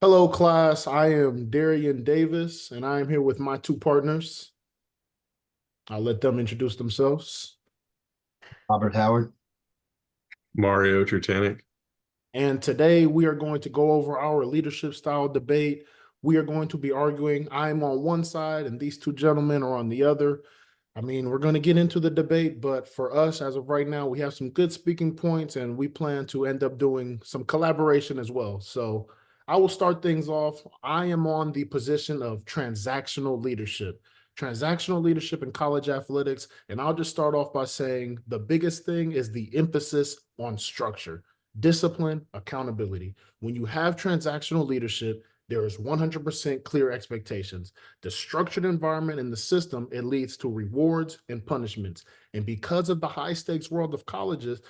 Hello, class. I am Darian Davis, and I am here with my two partners. I'll let them introduce themselves. Robert Howard. Mario Trutanic. And today we are going to go over our leadership style debate. We are going to be arguing. I'm on one side, and these two gentlemen are on the other. I mean, we're going to get into the debate, but for us, as of right now, we have some good speaking points, and we plan to end up doing some collaboration as well. So I will start things off. I am on the position of transactional leadership in college athletics. And I'll just start off by saying the biggest thing is the emphasis on structure, discipline, accountability. When you have transactional leadership, there is 100% clear expectations. The structured environment in the system, it leads to rewards and punishments. And because of the high stakes world of colleges,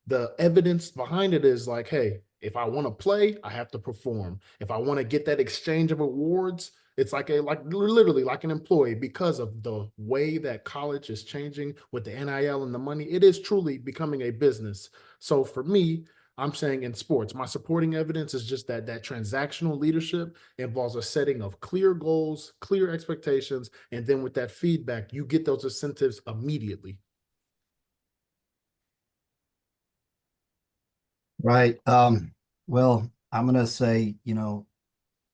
the evidence behind it is like, hey, if I want to play, I have to perform. If I want to get that exchange of awards, it's like literally like an employee. Because of the way that college is changing with the NIL and the money, it is truly becoming a business. So for me, I'm saying in sports, my supporting evidence is just that transactional leadership involves a setting of clear goals, clear expectations, and then with that feedback, you get those incentives immediately. Right. Well, I'm going to say,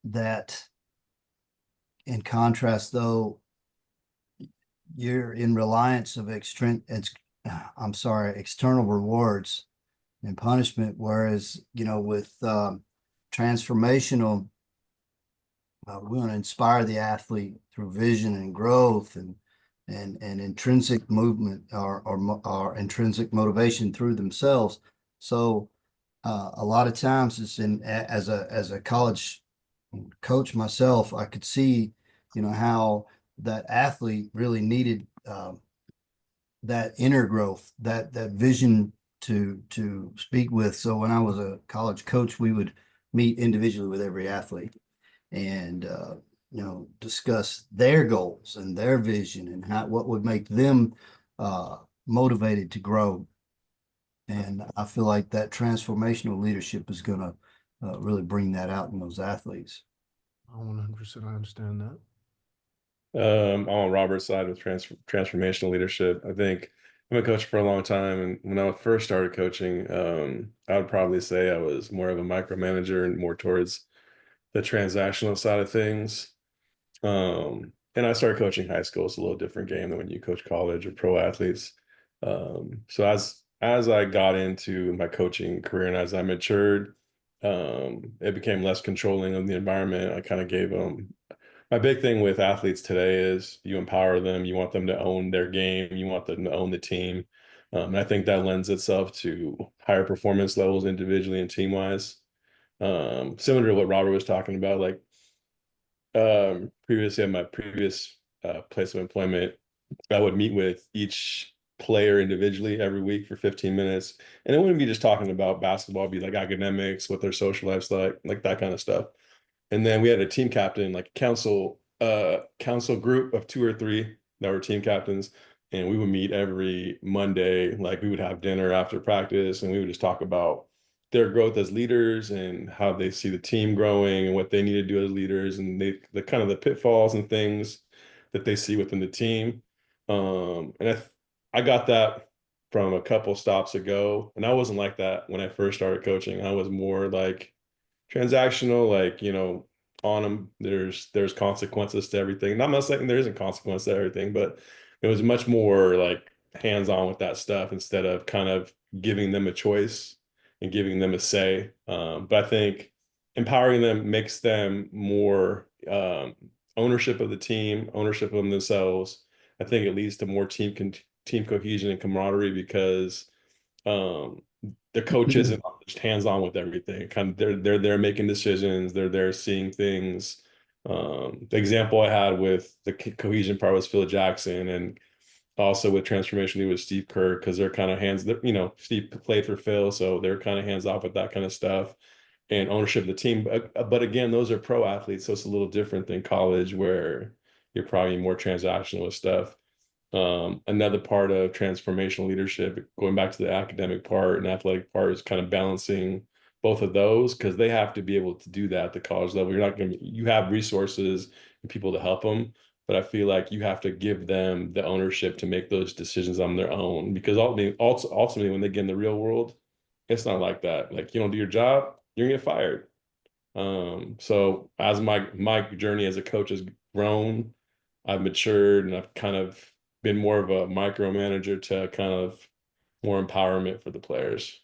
that in contrast, though, you're in reliance of external rewards and punishment, whereas, with transformational, we want to inspire the athlete through vision and growth and intrinsic movement or intrinsic motivation through themselves. So a lot of times it's as a college coach myself, I could see, how that athlete really needed that inner growth, that vision to speak with. So when I was a college coach, we would meet individually with every athlete and discuss their goals and their vision and what would make them motivated to grow. And I feel like that transformational leadership is going to really bring that out in those athletes. I 100% understand that. I'm on Robert's side with transformational leadership. I think I'm a coach for a long time, and when I first started coaching, I would probably say I was more of a micromanager and more towards the transactional side of things. And I started coaching high school. It's a little different game than when you coach college or pro athletes. So as I got into my coaching career and as I matured, it became less controlling of the environment. I kind of gave them my big thing with athletes today is you empower them, you want them to own their game, you want them to own the team. And I think that lends itself to higher performance levels individually and team wise. Similar to what Robert was talking about, like previously at my previous place of employment, I would meet with each player individually every week for 15 minutes. And it wouldn't be just talking about basketball, it'd be like academics, what their social life's like that kind of stuff. And then we had a team captain, like a council group of two or three that were team captains. And we would meet every Monday, like we would have dinner after practice, and we would just talk about their growth as leaders and how they see the team growing and what they need to do as leaders and the kind of the pitfalls and things that they see within the team. And I got that from a couple stops ago, and I wasn't like that when I first started coaching. I was more like transactional, like, on them, there's consequences to everything. Not much saying there isn't consequence to everything, but it was much more like hands-on with that stuff instead of kind of giving them a choice and giving them a say. But I think empowering them makes them more ownership of the team, ownership of themselves. I think it leads to more team cohesion and camaraderie because um, the coach isn't just hands-on with everything. Kind of they're there making decisions, they're there seeing things. The example I had with the cohesion part was Phil Jackson, and also with transformation he was Steve Kerr because they're kind of Steve played for Phil, so they're kind of hands off with that kind of stuff and ownership of the team. But again, those are pro athletes, so it's a little different than college where you're probably more transactional with stuff. Another part of transformational leadership, going back to the academic part and athletic part, is kind of balancing both of those, because they have to be able to do that at the college level. You're not going to, you have resources and people to help them, but I feel like you have to give them the ownership to make those decisions on their own, because ultimately when they get in the real world, it's not like that. Like, you don't do your job, you're gonna get fired. So as my journey as a coach has grown, I've matured and I've kind of been more of a micromanager to kind of more empowerment for the players.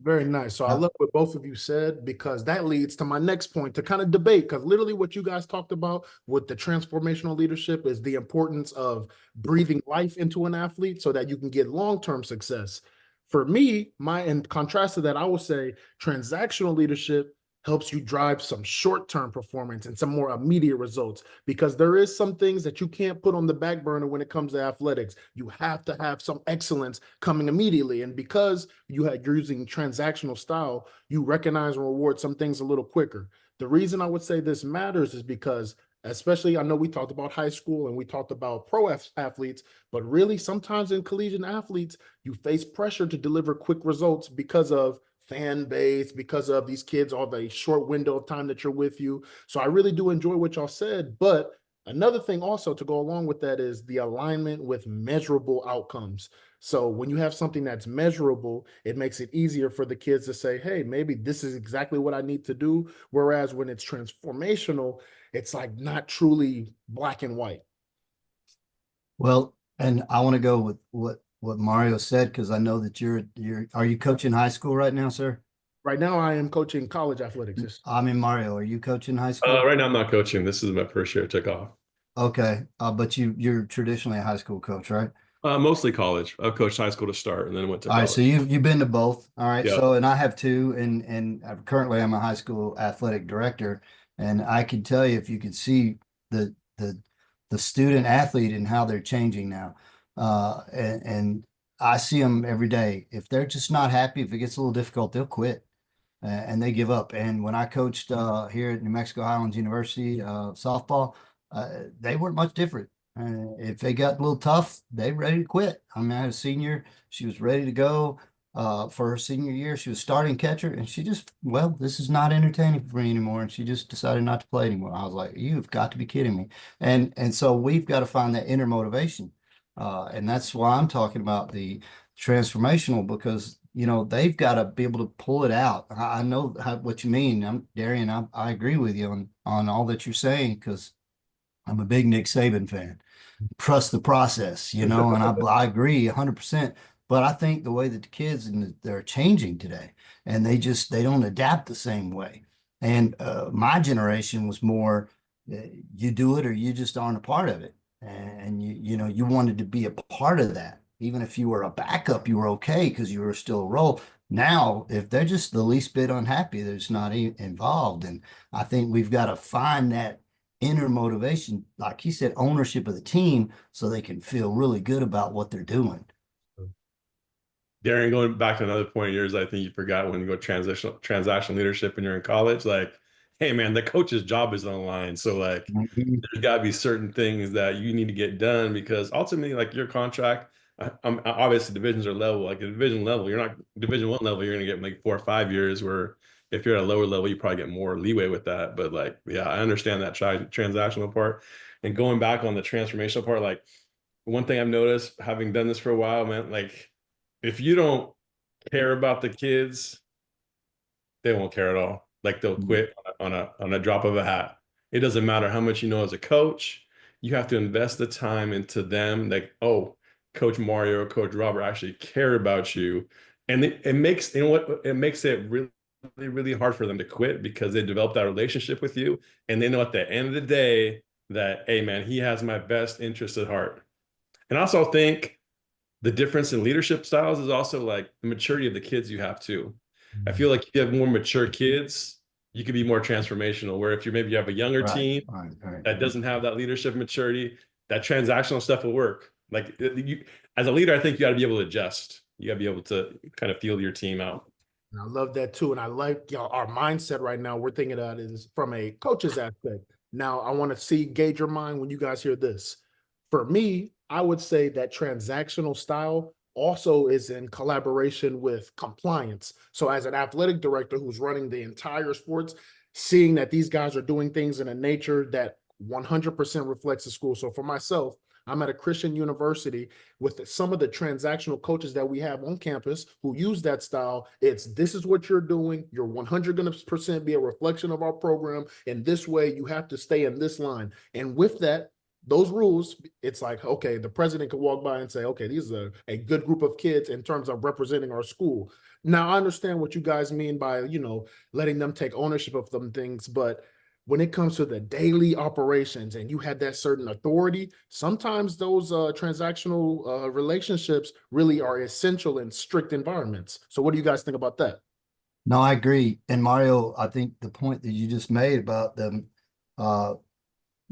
Very nice. So I Uh, love what both of you said, because that leads to my next point to kind of debate. Because literally, what you guys talked about with the transformational leadership is the importance of breathing life into an athlete so that you can get long-term success. For me, in contrast to that, I would say transactional leadership helps you drive some short-term performance and some more immediate results, because there is some things that you can't put on the back burner when it comes to athletics. You have to have some excellence coming immediately. And because you're using transactional style, you recognize and reward some things a little quicker. The reason I would say this matters is because, especially, I know we talked about high school and we talked about pro athletes, but really sometimes in collegiate athletes, you face pressure to deliver quick results because of fan base, because of these kids all the short window of time that you're with you. So I really do enjoy what y'all said. But another thing also to go along with that is the alignment with measurable outcomes. So when you have something that's measurable, it makes it easier for the kids to say, hey, maybe this is exactly what I need to do. Whereas when it's transformational, it's like not truly black and white. Well, and I want to go with what Mario said, because I know that are you coaching high school right now, sir? Right now, I am coaching college athletics. Yes. I mean, Mario, are you coaching high school? Right now I'm not coaching. This is my first year I took off. Okay, but you're traditionally a high school coach, right? Mostly college. I've coached high school to start and then went to All right, so college. you've been to both. All right, Yeah. so and I have too, and currently I'm a high school athletic director, and I can tell you, if you could see the the the student athlete and how they're changing now, and I see them every day. If they're just not happy, if it gets a little difficult, they'll quit and they give up. And when I coached here at New Mexico Highlands University softball, they weren't much different. If they got a little tough, they ready to quit. I mean, I had a senior; she was ready to go for her senior year. She was starting catcher, and she just, well, this is not entertaining for me anymore, and she just decided not to play anymore. I was like, you've got to be kidding me! And so we've got to find that inner motivation, and that's why I'm talking about the transformational, because they've got to be able to pull it out. I know what you mean. Darian, I agree with you on all that you're saying, because I'm a big Nick Saban fan. Trust the process, and I agree 100%. But I think the way that the kids they're changing today, and they don't adapt the same way. And my generation was more, you do it or you just aren't a part of it, and you wanted to be a part of that. Even if you were a backup, you were okay because you were still a role. Now, if they're just the least bit unhappy, they're just not involved. And I think we've got to find that inner motivation, like he said, ownership of the team, so they can feel really good about what they're doing. Darian, going back to another point of yours, I think you forgot when you go transactional leadership and you're in college, like, hey man, the coach's job is on the line. So like Mhm. there's gotta be certain things that you need to get done, because ultimately, like your contract, obviously divisions are level, like a division level, you're not division 1 level, you're gonna get like 4 or 5 years, where if you're at a lower level, you probably get more leeway with that. But like, yeah, I understand that transactional part. And going back on the transformational part, like one thing I've noticed, having done this for a while, man, like if you don't care about the kids, they won't care at all. Like they'll quit on a drop of a hat. It doesn't matter how much you know as a coach. You have to invest the time into them. Like, oh, Coach Mario or Coach Robert actually care about you, and it makes, you know what, it makes it really, really hard for them to quit, because they develop that relationship with you, and they know at the end of the day that, hey man, he has my best interest at heart. And I also think the difference in leadership styles is also like the maturity of the kids you have too. I feel like if you have more mature kids, you can be more transformational. Where if you have a younger Right, team right, right. that doesn't have that leadership maturity, that transactional stuff will work. Like you, as a leader, I think you got to be able to adjust. You got to be able to kind of feel your team out. And I love that too. And I like, our mindset right now. We're thinking about it is from a coach's aspect. Now, I want to gauge your mind when you guys hear this. For me, I would say that transactional style also is in collaboration with compliance. So as an athletic director who's running the entire sports, seeing that these guys are doing things in a nature that 100% reflects the school. So for myself, I'm at a Christian university with some of the transactional coaches that we have on campus who use that style. It's this is what you're doing. You're 100% be a reflection of our program. And this way you have to stay in this line. And with that, those rules, it's like, okay, the president could walk by and say, okay, these are a good group of kids in terms of representing our school. Now, I understand what you guys mean by, letting them take ownership of them things, but when it comes to the daily operations and you had that certain authority, sometimes those transactional relationships really are essential in strict environments. So what do you guys think about that? No, I agree. And Mario, I think the point that you just made about them, uh,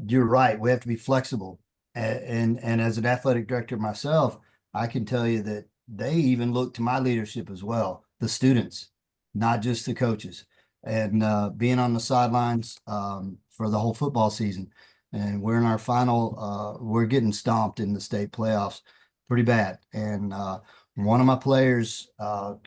you're right. We have to be flexible. And as an athletic director myself, I can tell you that they even look to my leadership as well, the students, not just the coaches. And being on the sidelines for the whole football season. And we're in our final, we're getting stomped in the state playoffs pretty bad. And one of my players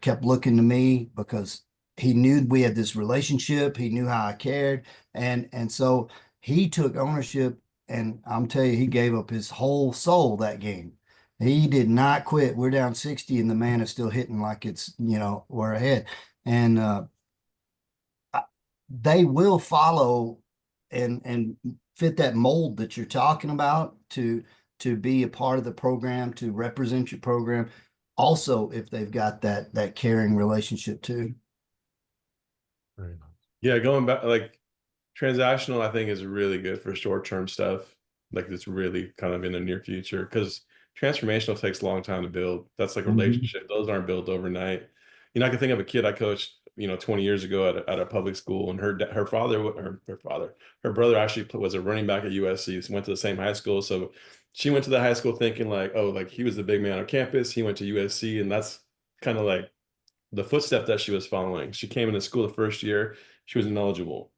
kept looking to me because he knew we had this relationship. He knew how I cared. And so he took ownership, and I'm telling you, he gave up his whole soul that game. He did not quit. We're down 60 and the man is still hitting like it's, we're ahead. And they will follow and fit that mold that you're talking about to be a part of the program, to represent your program. Also, if they've got that caring relationship too. Very nice. Yeah, going back, like transactional, I think is really good for short-term stuff. Like it's really kind of in the near future because transformational takes a long time to build. That's like a relationship. Those aren't built overnight. I can think of a kid I coached, 20 years ago at a public school, and her brother actually was a running back at USC. So went to the same high school. So she went to the high school thinking like, oh, like he was the big man on campus. He went to USC, and that's kind of like the footstep that she was following. She came into school the first year, she was ineligible.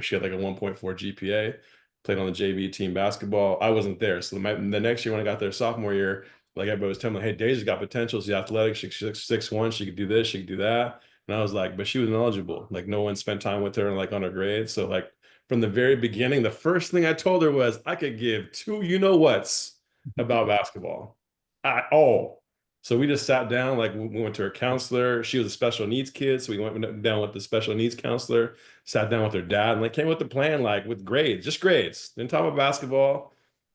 She had like a 1.4 GPA, played on the JV team basketball. I wasn't there. So the next year when I got there sophomore year, like everybody was telling me, hey, Daisy's got potential. She's athletic. She's 6'1". She could do this. She could do that. And I was like, but she was ineligible. Like no one spent time with her and like on her grades. So like from the very beginning, the first thing I told her was I could give two you-know-whats about basketball at all. So we just sat down, like we went to her counselor. She was a special needs kid. So we went down with the special needs counselor, sat down with her dad, and like came with the plan, like with grades, just grades. Didn't talk about basketball.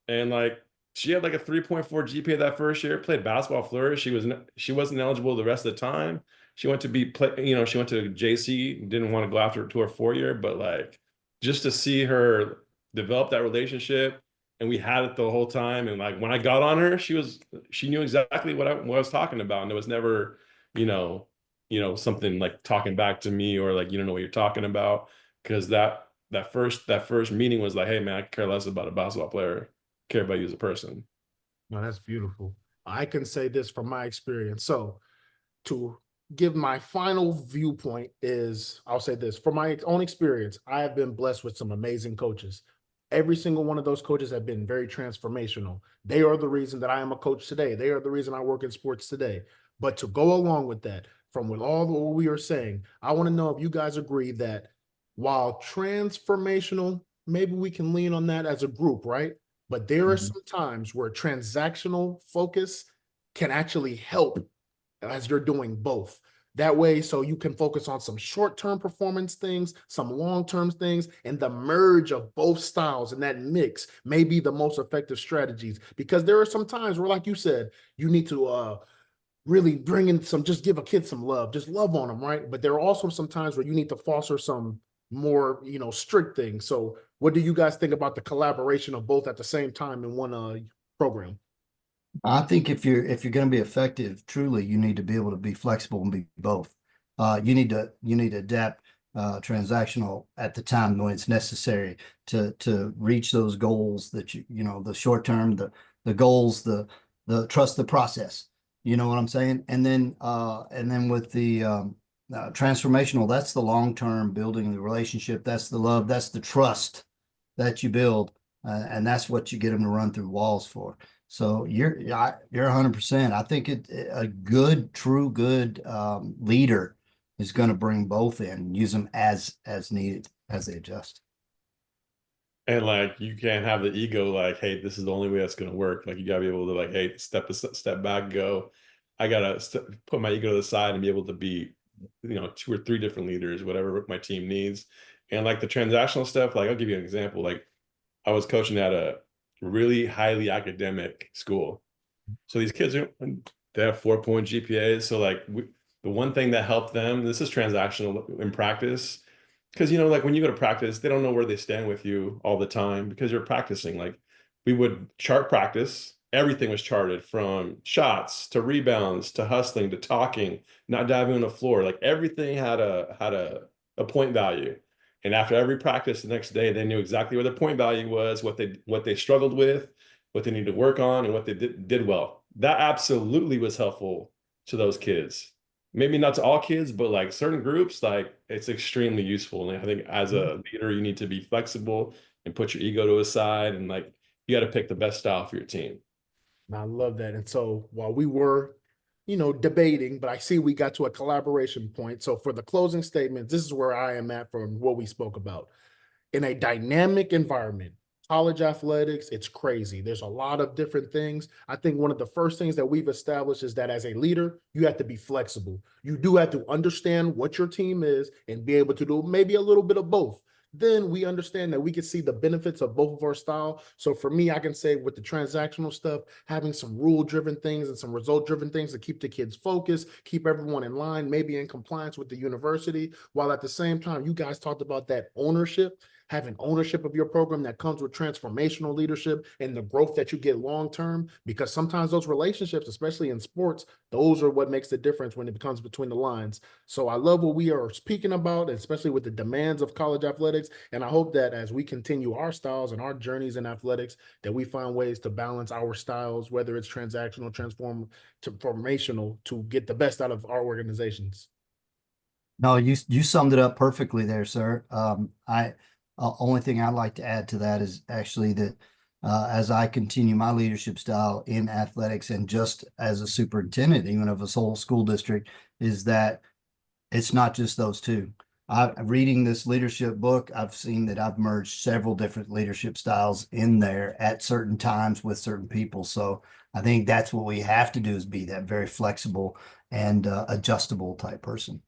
And like she had like a 3.4 GPA that first year, played basketball flourish. She wasn't eligible the rest of the time. She went to she went to JC, didn't want to go after to her 4 year, but like just to see her develop that relationship, and we had it the whole time. And like when I got on her, she knew exactly what I was talking about, and it was never, you know, something like talking back to me or like you don't know what you're talking about, because that first meeting was like, hey man, I care less about a basketball player, I care about you as a person. No, that's beautiful. I can say this from my experience. So to give my final viewpoint is I'll say this from my own experience, I have been blessed with some amazing coaches. Every single one of those coaches have been very transformational. They are the reason that I am a coach today. They are the reason I work in sports today. But to go along with that, from with all what we are saying, I want to know if you guys agree that while transformational, maybe we can lean on that as a group, right? But there are some times where transactional focus can actually help as you're doing both. That way, so you can focus on some short-term performance things, some long-term things, and the merge of both styles and that mix may be the most effective strategies. Because there are some times where, like you said, you need to really bring in some, just give a kid some love, just love on them, right? But there are also some times where you need to foster some more, strict things. So what do you guys think about the collaboration of both at the same time in one program? I think if you're going to be effective, truly, you need to be able to be flexible and be both. You need to adapt transactional at the time when it's necessary to reach those goals that the short term, the goals, the trust the process. You know what I'm saying? And then with the transformational, that's the long term building the relationship. That's the love. That's the trust that you build, and that's what you get them to run through walls for. So you're 100%. I think a good, true, good leader is going to bring both in, and use them as needed as they adjust. And like you can't have the ego like, hey, this is the only way that's gonna work. Like you gotta be able to like, hey, step back, go. I gotta put my ego to the side and be able to be, you know, 2 or 3 different leaders, whatever my team needs. And like the transactional stuff, like I'll give you an example. Like I was coaching at a really highly academic school. So these kids are they have 4-point GPAs. So like the one thing that helped them, this is transactional in practice, because you know, like when you go to practice, they don't know where they stand with you all the time because you're practicing. Like we would chart practice. Everything was charted from shots to rebounds to hustling to talking, not diving on the floor. Like everything had a point value. And after every practice the next day, they knew exactly where the point value was, what they struggled with, what they needed to work on, and what they did well. That absolutely was helpful to those kids. Maybe not to all kids, but like certain groups, like it's extremely useful. And I think as a leader, you need to be flexible and put your ego to a side, and like you got to pick the best style for your team. I love that. And so while we were, debating, but I see we got to a collaboration point. So for the closing statement, this is where I am at from what we spoke about. In a dynamic environment, college athletics, it's crazy. There's a lot of different things. I think one of the first things that we've established is that as a leader, you have to be flexible. You do have to understand what your team is and be able to do maybe a little bit of both. Then we understand that we can see the benefits of both of our style. So for me, I can say with the transactional stuff, having some rule-driven things and some result-driven things to keep the kids focused, keep everyone in line, maybe in compliance with the university, while at the same time, you guys talked about that ownership, having ownership of your program that comes with transformational leadership and the growth that you get long term, because sometimes those relationships, especially in sports, those are what makes the difference when it becomes between the lines. So I love what we are speaking about, especially with the demands of college athletics. And I hope that as we continue our styles and our journeys in athletics, that we find ways to balance our styles, whether it's transactional, transformational, to get the best out of our organizations. No, you summed it up perfectly there, sir. I only thing I'd like to add to that is actually that as I continue my leadership style in athletics and just as a superintendent, even of a whole school district, is that it's not just those two. Reading this leadership book, I've seen that I've merged several different leadership styles in there at certain times with certain people. So I think that's what we have to do, is be that very flexible and adjustable type person.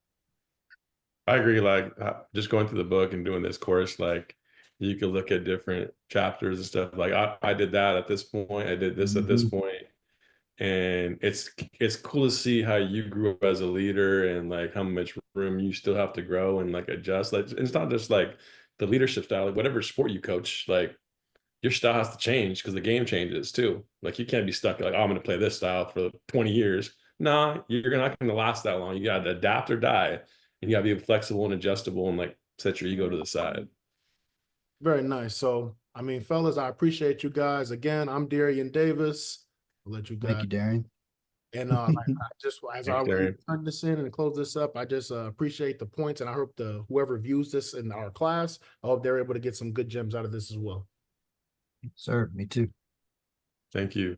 I agree. Like just going through the book and doing this course, like you could look at different chapters and stuff. Like I did that at this point. I did this at this point. And it's cool to see how you grew up as a leader and like how much room you still have to grow and like adjust. Like it's not just like the leadership style, like whatever sport you coach, like your style has to change because the game changes too. Like you can't be stuck like, oh, I'm gonna play this style for 20 years. Nah, you're not gonna last that long. You gotta adapt or die. And you gotta be flexible and adjustable and like set your ego to the side. Very nice. So, I mean, fellas, I appreciate you guys. Again, I'm Darian Davis. I'll let you Thank guys. you, Darian. And I just, as Thanks, we Darian. turn this in and close this up, I just appreciate the points, and I hope whoever views this in our class, I hope they're able to get some good gems out of this as well. Sir, me too. Thank you.